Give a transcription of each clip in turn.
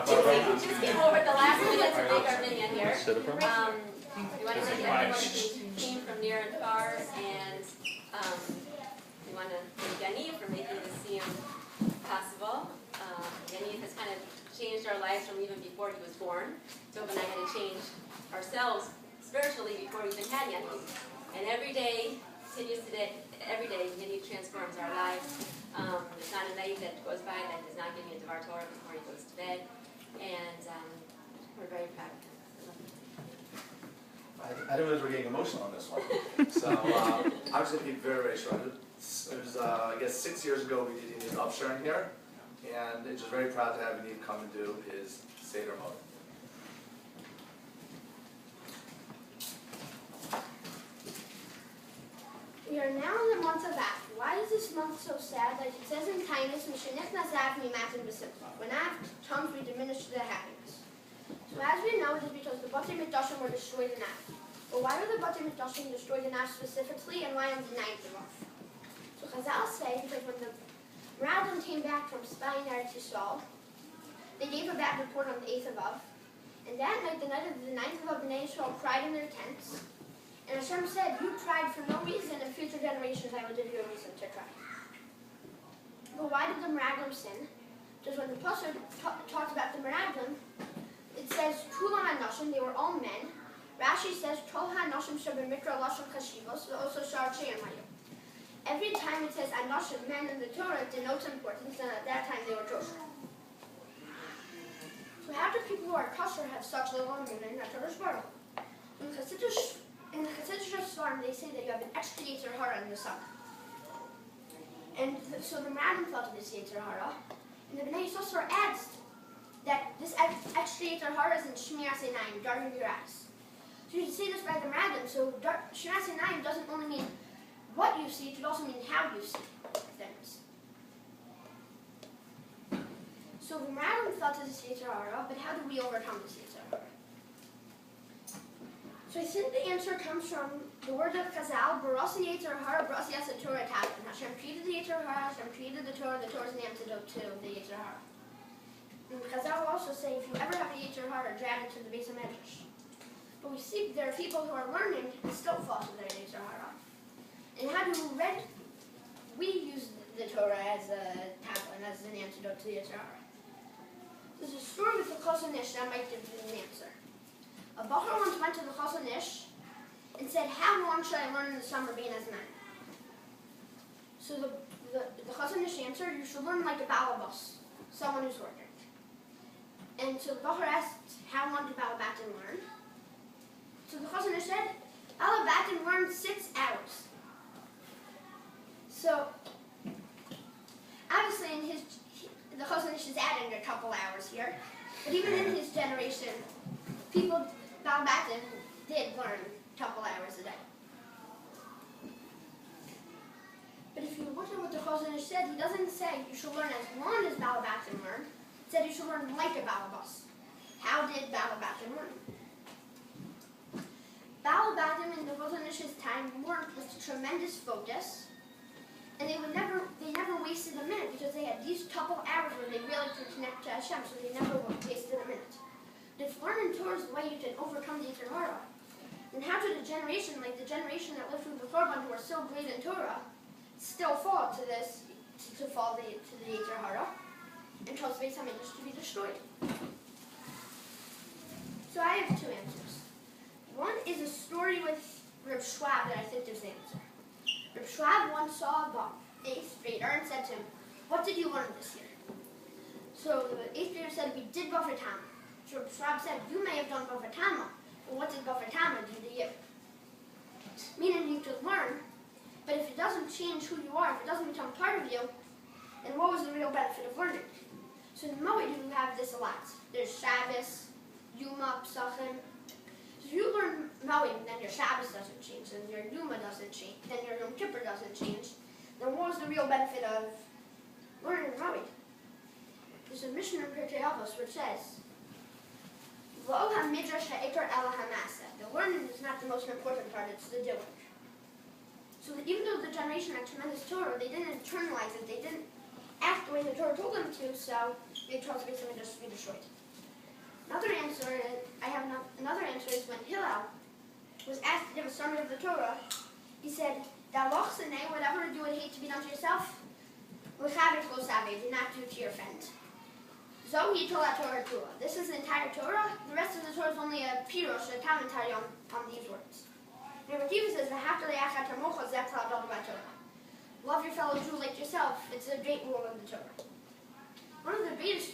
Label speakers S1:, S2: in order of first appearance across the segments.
S1: just came over at the last minute to make our minyan here. We want to thank everyone who came from near and far, and we want to thank Yaniv for making the Siyum possible. Yaniv has kind of changed our lives from even before he was born. Tov and I had to change ourselves spiritually before we even had Yaniv. And every day, continues today, every day, Yaniv transforms our lives. There's not a night that goes by that does not give me a Devar Torah before he goes to bed. And we're very proud of him.
S2: I didn't realize we were getting emotional on this one. So I was going to be very, very short. It was, I guess, 6 years ago we did Yaniv's upsharing here. And it's just very proud to have Yaniv come and do his Seder mode.
S3: We are now in the month of Av. Why is this month so sad? Like it says in Tainus, Mishenich Nazav Mimatim B'Simcha. When Av comes, we diminish the happiness. So as we know, it is because the Batei Mikdashim were destroyed in Av. But why were the Batei Mikdashim destroyed in Av specifically, and why on the 9th of Av? So Chazal say, because when the Meraglim came back from spying Eretz Yisrael, they gave a bad report on the 8th of Av. And that night, the night of the 9th of Av, Bnei Yisrael cried in their tents. And Hashem said, you cried for no reason, and future generations I will give you a reason to cry. But why did the Meraglim sin? Because when the Pasuk talks about the Meraglim, it says, Kulam HaNashim, they were all men. Rashi says, Tol HaNashim Shebemikra Lashon Chashivos, also Shar She'em Hayu. Every time it says Anashim, men in the Torah, it denotes importance, and at that time they were kosher. So how do people who are kosher have such little immunity in HaKadosh Baruch Hu? In the Chassidish Svarim, they say that you have an extra Yetzer Hara in the summer. And so the Meraglim thought of this Yetzer Hara, and the Bnei Yisrael adds that this extra Yetzer Hara is in Shmiras Einayim, guarding your eyes. So you say this by the Meraglim, so Shmiras Einayim doesn't only mean what you see, it could also mean how you see things. So the Meraglim thought of this Yetzer Hara, but how do we overcome this Yetzer Hara? So I think the answer comes from the word of Chazal, Barasi Yetzer Hara, Barasi Yasa Torah Tavin. Hashem created the Yetzer Hara, Hashem created the Torah is an antidote to the Yetzer Hara. And Chazal also say, if you ever have a Yetzer Hara, drag it to the base of Medrash. But we see there are people who are learning and still fall to their Yetzer Hara. And how do we use the Torah as a tablet, as an antidote to the Yetzer Hara? There's a story with the Choshen Ish that might give you an answer. A Bachar once went to the Choshen Ish and said, how long should I learn in the summer being as man? So the Choshen Ish answered, you should learn like a balabas, someone who's working. And so the Bachar asked, how long did Balabatim learn? So the Choshen Ish said, Balabatim learned 6 hours. So, obviously the Choshen Ish is adding a couple hours here, but even in his generation, people, Balabatim did learn a couple hours a day. But if you look at what the Choshen Ish said, he doesn't say you should learn as long as Balabatim learned. He said you should learn like a Balabas. How did Balabatim learn? Balabatim in the Choshen Ish's time learned with tremendous focus. And they never wasted a minute because they had these couple hours where they really could connect to Hashem, so they never wasted a minute. If learning Torah is the way you can overcome the Yetzer Hara, then how did a generation like the generation that lived through the Korban who are so great in Torah still fall to this, to the Yetzer Hara and cause Beis HaMikdash to be destroyed? So I have 2 answers. One is a story with Reb Schwab that I think gives the answer. Reb Schwab once saw a 8th grader and said to him, what did you learn this year? So the 8th grader said, we did Bava Kama. So Reb Schwab said, you may have done Bava Kama, but what did Bava Kama do to you? Meaning you could learn, but if it doesn't change who you are, if it doesn't become part of you, then what was the real benefit of learning? So in Moed you have this a lot. There's Shabbos, Yuma, Psachim. So if you learn Moed, then your Shabbos doesn't change, then your Yuma doesn't change, then your Yom Kippur doesn't change. Then what was the real benefit of learning Moed? There's a mission in Pirkei Avos which says, Lo ha-midrash ha'ikar ela ha-ma'aseh. The learning is not the most important part, it's the doing. So that even though the generation had tremendous Torah, they didn't internalize it, they didn't act the way the Torah told them to, so they caused Beis HaMikdash to be destroyed. Another answer is when Hillel was asked to give a summary of the Torah, he said, whatever you would hate to be done to yourself, do not do to your friend. So he told that Torah. This is the entire Torah. The rest of the Torah is only a pirush, a commentary on these words. Number 2 says, love your fellow Jew like yourself. It's a great rule of the Torah. One of the greatest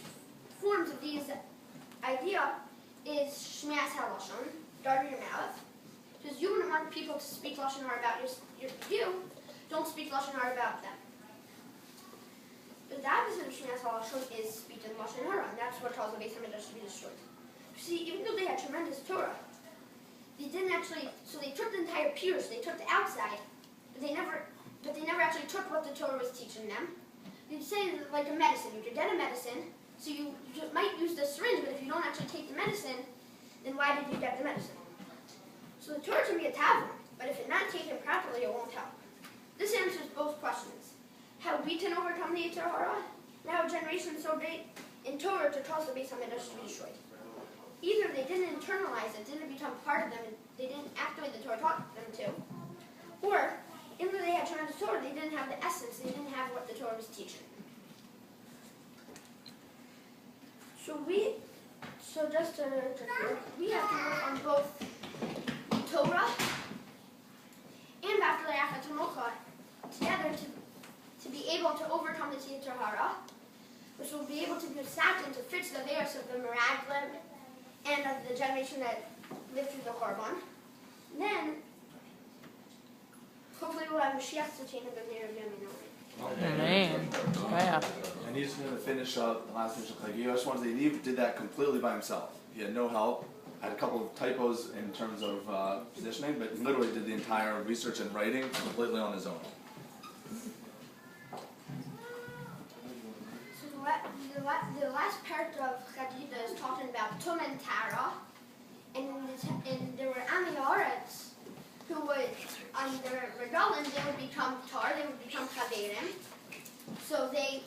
S3: forms of these idea is Shmias HaLashon, guard your mouth. Because you wouldn't want people to speak Lashon Hara about you. Don't speak Lashon Hara about them. But the opposite of Shmias HaLashon is speaking Lashon Hara, and that's what caused the Beis HaMikdash to be destroyed. See, even though they had tremendous Torah, they didn't actually, so they took the entire pirush, they took the outside, but they never actually took what the Torah was teaching them. You'd say like a medicine, you could get a medicine, so you might use the syringe, but if you don't actually take the medicine, then why did you get the medicine? So the Torah can be a tablet, but if it's not taken properly, it won't help. This answers both questions. How we can overcome the Yetzer Hara, and how a generation so great in Torah to cause the Beis HaMikdash to be destroyed. Either they didn't internalize it, didn't become part of them, and they didn't act the way the Torah taught them to, or even though they had tremendous Torah, they didn't have the essence, they didn't have what the Torah was teaching. So just to we have to work on both Torah and Baftalei Achat HaMocha together to be able to overcome the Yetzer Hara, which will be able to be sacked into fits the layers of the Meraglim and of the generation that lived through the Korban. Then, hopefully we'll have Mashiach to change the mirror of
S4: Amen. Yeah.
S2: And he's going to finish up the last mission. Like, I just wanted to say, Yaniv did that completely by himself. He had no help. Had a couple of typos in terms of positioning, but literally did the entire research and writing completely on his own.
S3: So the last part of Chagida is talking about Tum and Tara, and there were Amihorets who would, on their Regalim, they would become Tar, they would become Chaverim. So they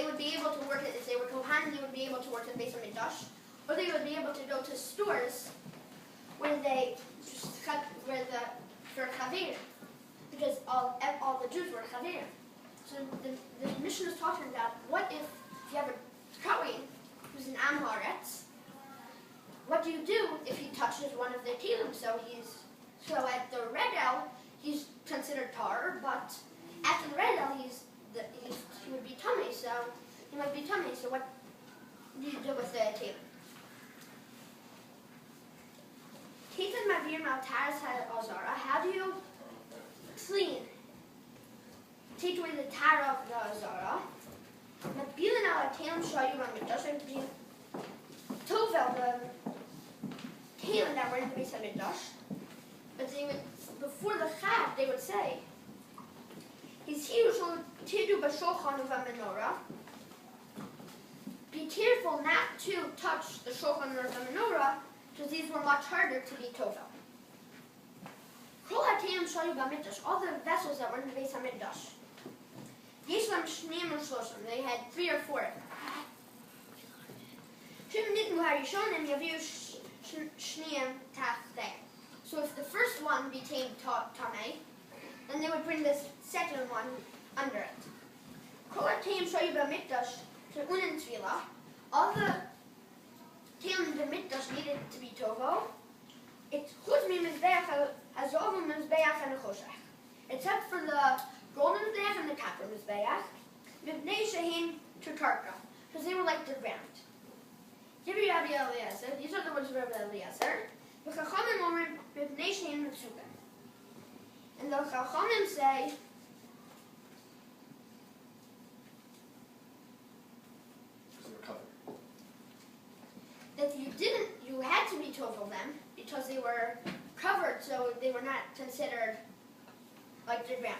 S3: would be able to work, if they were Kohanim, they would be able to work in the Beis HaMikdash, or they would be able to go to stores where they for Chaverim, because all the Jews were Chaverim. So the mission is talking about, what if you have a Kohen who's an Amharetz, what do you do if he touches one of the Kelim? So at the Regel, he's considered Tar, but after the Regel, he would be Tummy, so he might be Tummy. So what do you do with the Kelim? Ketan Mavir Maltaras Azara, how do you clean? Take away the Tara of the Azara. Mabilin al Talim Shayum HaMikdash, Tovel, the Talim that were in the Beis HaMikdash. But they would, before the Chag, they would say, "He's here to do b'shulchan of a menorah. Be careful not to touch the shulchan of the menorah, because these were much harder to be tovel." Kol ha'tayim shayu b'mikdash, all the vessels that were in the Beis HaMikdash. Yesh lam shneim u'shloshim, they had 3 or 4. Shem nitnu harishonim yaviu shneim tachtei. So if the first one became Tamei, then they would bring this second one under it. Kol ha'tayim shayu b'mikdash te'unin tefillah, all the Talim in the Mikdash needed to be tovo. It's chutz mimizbeach hazov u'mizbeach ha'nechoshech, except for the golden mizbeach and the copper mizbeach, mibnei shehin tukarka, because they were like the ground. Rabbi Eliezer, these are the words of Rabbi Eliezer. V'chachamim omer mibnei shehin mitzuka, and the chachamim say that you had to be tovel them because they were covered, so they were not considered like the ground.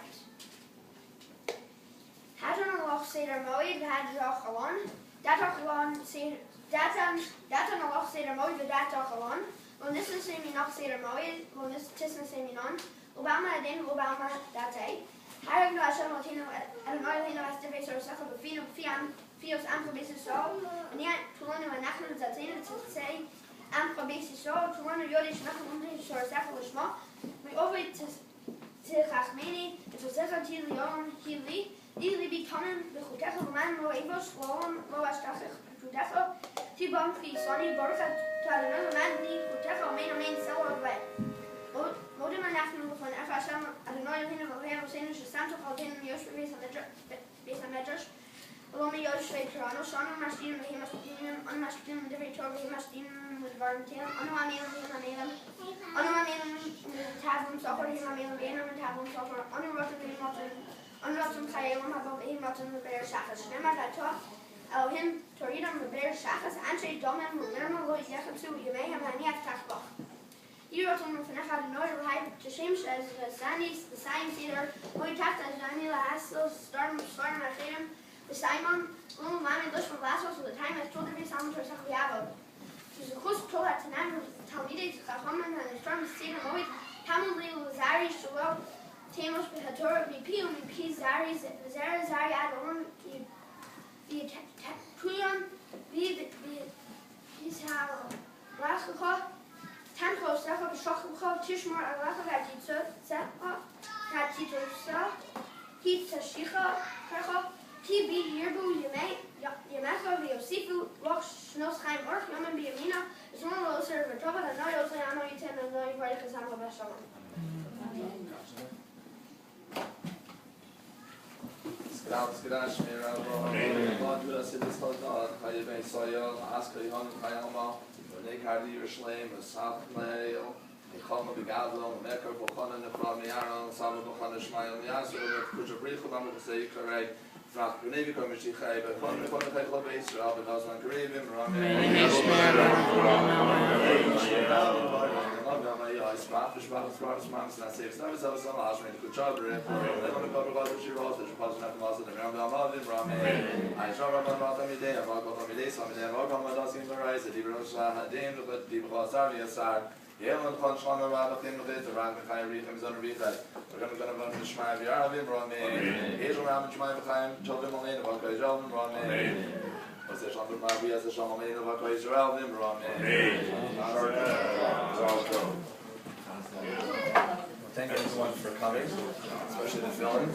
S3: Hadron aloch seder moed hadron alon, datach alon seder datan aloch seder moed v'datach alon. Lo nisna semi noch seder moed, lo nisna semi non. Obama adin Obama datay. Haragno Hashem Latino Adonai Lino Estevesor Sachel Befino Fiam Fios Ample Basis So. And yet Tulonu and Nachman Sachen erzählen zu say probably so to one of your national short several small. We always to Khashmini, it was ever till young Hilly, easily becoming the hotel man no able swollen, no as traffic to death. T-bomb free Sonny Borka to another man need hotel main cell of way. Modern national von FSM at a neue Hinne von Senische Santa von den Joshua Measures. Along the Yoshua Toronto, Son of Mastine, he must be on Mastine, the Victoria, he must be with Varntail, on one meal, Tavern suffer, he may have been on the Tavern suffer, on a rotten Kayam above a mutton, the bear shackles. Remember that talk? Him, Torino, the bear shackles, and say, Domin, Murmur, Lloyd Yakansu, you may have any attack box. You wrote on the Fanaha, the Northern Hype, to shame says the Sandys, the Science Theater, Lloyd Taft, as Daniela Hassel, Storm, at him, the Simon, little man in Bush from Glasgow, so the time I told every sound to herself we have. She's a host told at Tanam, Talmide, Kahaman, and the Storm, Stephen Lloyd, Hamil, Lil, Zari, Shawel, Tamos, Hator, VP, Zari, Zari, Adon, the Puyon, the Glasgow. Tanko Safa Shokho Tishmar Alaka Zapa Katito Sa Pizza Shiha Kaho TB Yerbu Yamaka Yosifu Rock Snowsheim Ork Yaman Biamina is one of those server trouble and now also I know you tend to know you right because I'm a best of
S2: Skadash Mira, Madras in this hotel, Hayabay Soil, Askayon, Hayama. They carry your slave, a South Mail, a Koma Bigadlo, Mecca, Bokana, the Framiano, Sama Bokana Shmail, Yasu, which are brief on the say, correct, Frat, Navy Committee, but one of the Pekla base, Albert Osman Caribbean, yeah, on Conchon around the thing of it, around the kind of readings on the read that we're going to run the Shmai Yaravim, Rami, here's around the Shmai Bakheim, children on the Vaka Jalm, Rami, was the Shambu Mabi as the Shaman of Vaka Israelim, Rami. Thank you everyone for coming, especially the film.